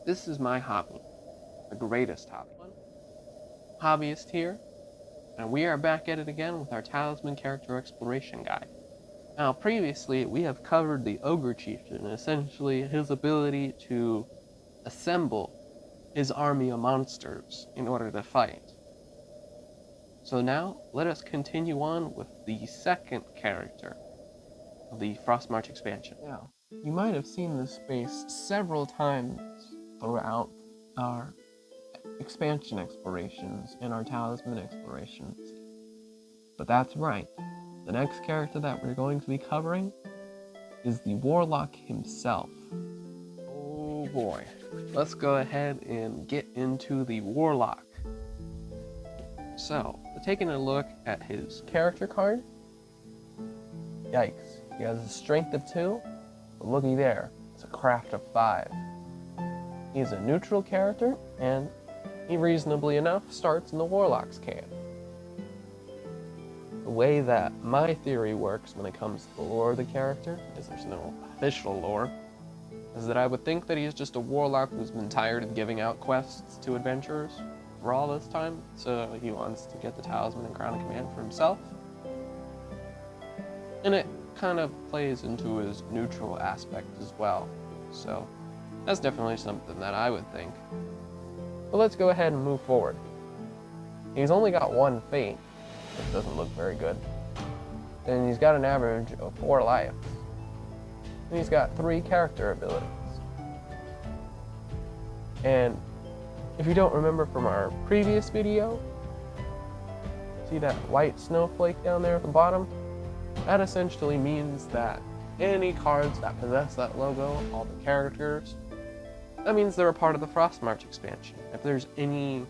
This is my hobby, the greatest hobby. Hobbyist here, and we are back at it again with our Talisman character exploration guide. Now, previously, we have covered the Ogre Chieftain, and essentially his ability to assemble his army of monsters in order to fight. So now, let us continue on with the second character of the Frostmarch expansion. Now, you might have seen this space several times throughout our expansion explorations and our Talisman explorations. But that's right. The next character that we're going to be covering is the Warlock himself. Oh boy. Let's go ahead and get into the Warlock. So, taking a look at his character card, yikes, he has a strength of 2, but looky there, it's a craft of 5. He's a neutral character, and he reasonably enough starts in the Warlock's camp. The way that my theory works when it comes to the lore of the character, because there's no official lore, is that I would think that he's just a Warlock who's been tired of giving out quests to adventurers for all this time, so he wants to get the Talisman and Crown of Command for himself. And it kind of plays into his neutral aspect as well, so that's definitely something that I would think. But let's go ahead and move forward. He's only got 1 fate, which doesn't look very good. And he's got an average of 4 lives. And he's got 3 character abilities. And if you don't remember from our previous video, see that white snowflake down there at the bottom? That essentially means that any cards that possess that logo, all the characters, that means they're a part of the Frostmarch expansion. If there's any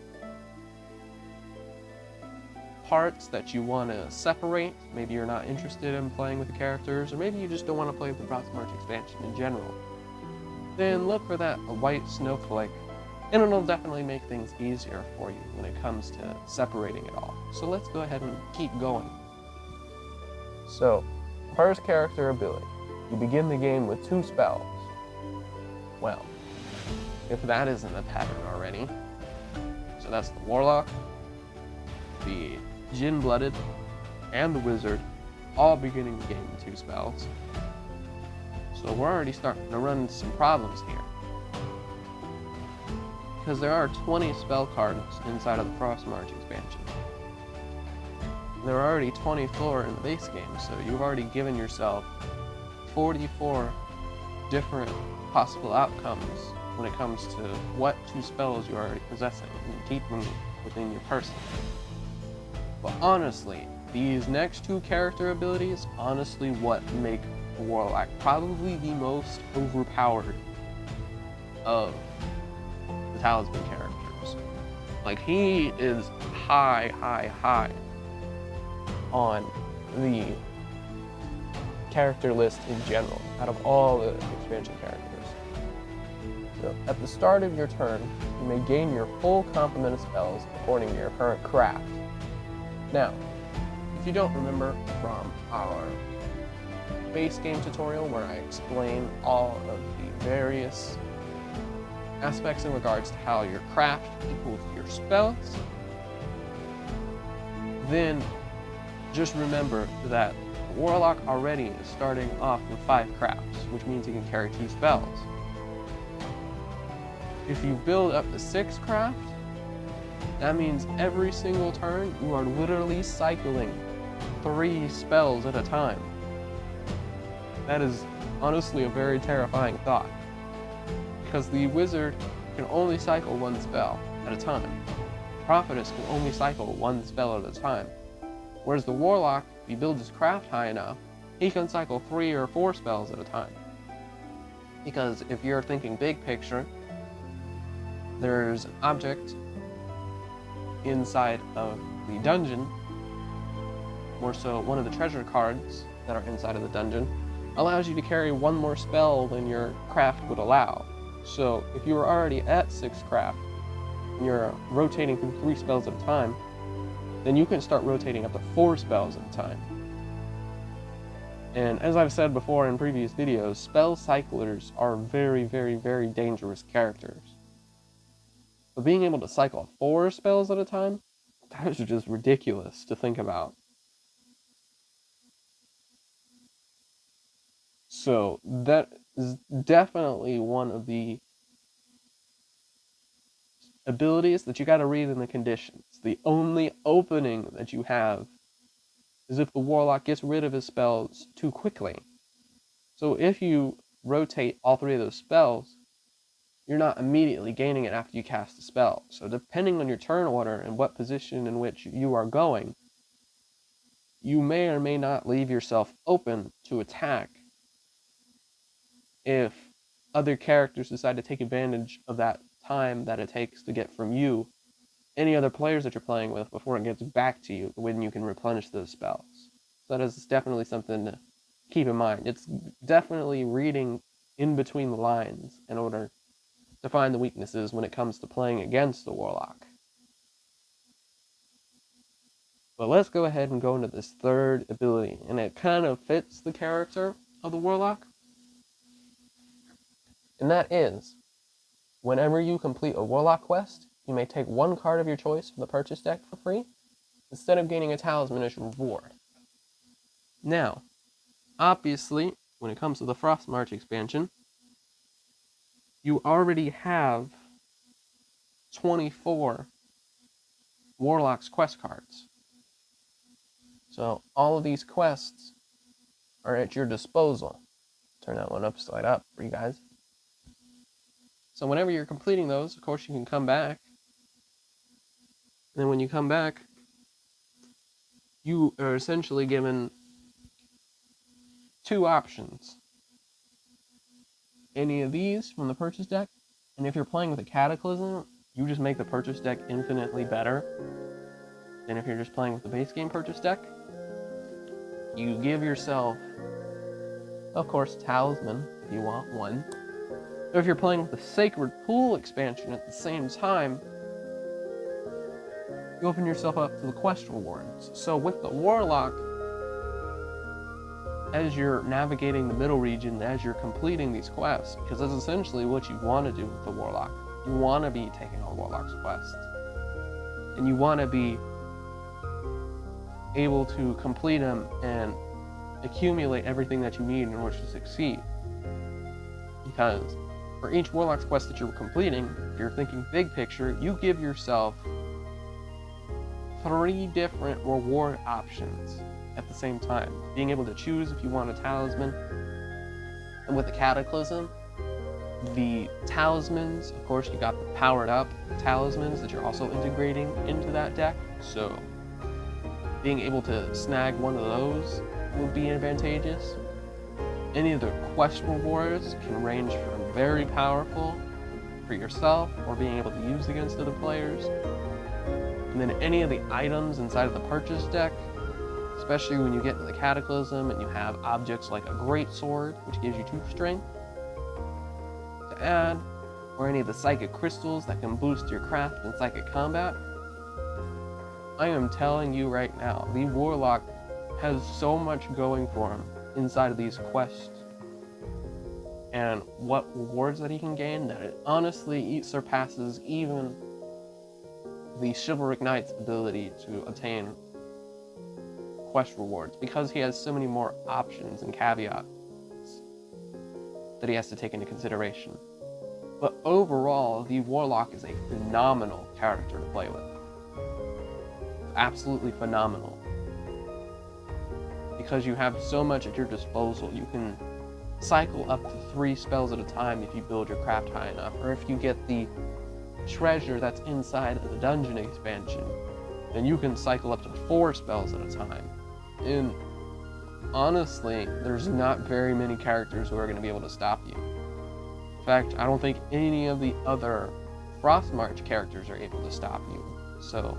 parts that you want to separate, maybe you're not interested in playing with the characters, or maybe you just don't want to play with the Frostmarch expansion in general, then look for that white snowflake, and it'll definitely make things easier for you when it comes to separating it all. So let's go ahead and keep going. So, first character ability. You begin the game with 2 spells. Well, if that isn't a pattern already. So that's the Warlock, the Gin-Blooded, and the Wizard, all beginning the game with 2 spells. So we're already starting to run into some problems here. Because there are 20 spell cards inside of the Frostmarch expansion. There are already 24 in the base game, so you've already given yourself 44 different possible outcomes when it comes to what 2 spells you're already possessing, and keep them within your person. But honestly, these next 2 character abilities, honestly what make the Warlock probably the most overpowered of the Talisman characters. Like, he is high on the character list in general, out of all the expansion characters. So, at the start of your turn, you may gain your full complement of spells according to your current craft. Now, if you don't remember from our base game tutorial where I explain all of the various aspects in regards to how your craft equals your spells, then just remember that the Warlock already is starting off with 5 crafts, which means he can carry 2 spells. If you build up to 6 craft, that means every single turn you are literally cycling 3 spells at a time. That is honestly a very terrifying thought, because the Wizard can only cycle 1 spell at a time. Prophetess can only cycle 1 spell at a time. Whereas the Warlock, if he builds his craft high enough, he can cycle 3 or 4 spells at a time. Because if you're thinking big picture, there's an object inside of the dungeon, more so one of the treasure cards that are inside of the dungeon, allows you to carry 1 more spell than your craft would allow. So if you were already at 6 craft, and you're rotating through 3 spells at a time, then you can start rotating up to 4 spells at a time. And as I've said before in previous videos, spell cyclers are very dangerous characters. But being able to cycle 4 spells at a time, that is just ridiculous to think about. So that is definitely one of the abilities that you got to read in the conditions. The only opening that you have is if the Warlock gets rid of his spells too quickly. So if you rotate all 3 of those spells, you're not immediately gaining it after you cast a spell. So depending on your turn order and what position in which you are going, you may or may not leave yourself open to attack if other characters decide to take advantage of that time that it takes to get from you any other players that you're playing with before it gets back to you when you can replenish those spells. So that is definitely something to keep in mind. It's definitely reading in between the lines in order to find the weaknesses when it comes to playing against the Warlock. But let's go ahead and go into this third ability, and it kind of fits the character of the Warlock. And that is, whenever you complete a Warlock quest, you may take 1 card of your choice from the purchase deck for free, instead of gaining a Talisman as your reward. Now, obviously, when it comes to the Frostmarch expansion, you already have 24 Warlock's quest cards. So all of these quests are at your disposal. Turn that one upside up for you guys. So whenever you're completing those, of course, you can come back. And then when you come back, you are essentially given 2 options. Any of these from the purchase deck, and if you're playing with a Cataclysm, you just make the purchase deck infinitely better than if you're just playing with the base game purchase deck. You give yourself, of course, Talisman if you want one. Or if you're playing with the Sacred Pool expansion at the same time, you open yourself up to the quest rewards. So with the Warlock, as you're navigating the middle region, as you're completing these quests, because that's essentially what you want to do with the Warlock. You want to be taking on Warlock's quests. And you want to be able to complete them and accumulate everything that you need in order to succeed. Because for each Warlock's quest that you're completing, if you're thinking big picture, you give yourself 3 different reward options at the same time. Being able to choose if you want a Talisman. And with the Cataclysm, the Talismans, of course, you got the powered up Talismans that you're also integrating into that deck. So being able to snag one of those will be advantageous. Any of the quest rewards can range from very powerful for yourself or being able to use against other players. And then any of the items inside of the purchase deck, especially when you get to the Cataclysm and you have objects like a Great Sword, which gives you 2 strength to add, or any of the Psychic Crystals that can boost your craft in Psychic Combat. I am telling you right now, the Warlock has so much going for him inside of these quests and what rewards that he can gain that it honestly surpasses even the Chivalric Knight's ability to obtain quest rewards, because he has so many more options and caveats that he has to take into consideration. But overall, the Warlock is a phenomenal character to play with. Absolutely phenomenal. Because you have so much at your disposal. You can cycle up to 3 spells at a time if you build your craft high enough, or if you get the treasure that's inside of the dungeon expansion, then you can cycle up to 4 spells at a time. And honestly, there's not very many characters who are going to be able to stop you. In fact, I don't think any of the other Frostmarch characters are able to stop you. So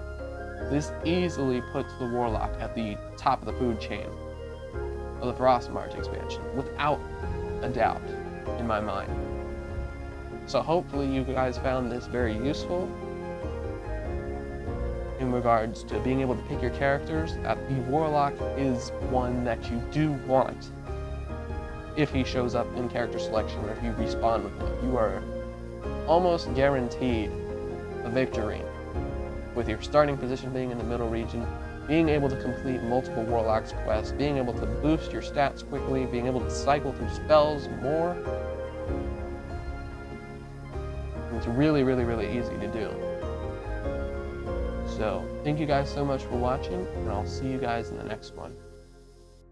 this easily puts the Warlock at the top of the food chain of the Frostmarch expansion, without a doubt, in my mind. So hopefully you guys found this very useful in regards to being able to pick your characters. The Warlock is one that you do want if he shows up in character selection, or if you respawn with him. You are almost guaranteed a victory. With your starting position being in the middle region, being able to complete multiple Warlock's quests, being able to boost your stats quickly, being able to cycle through spells more. It's really, really, really easy to do. So, thank you guys so much for watching, and I'll see you guys in the next one.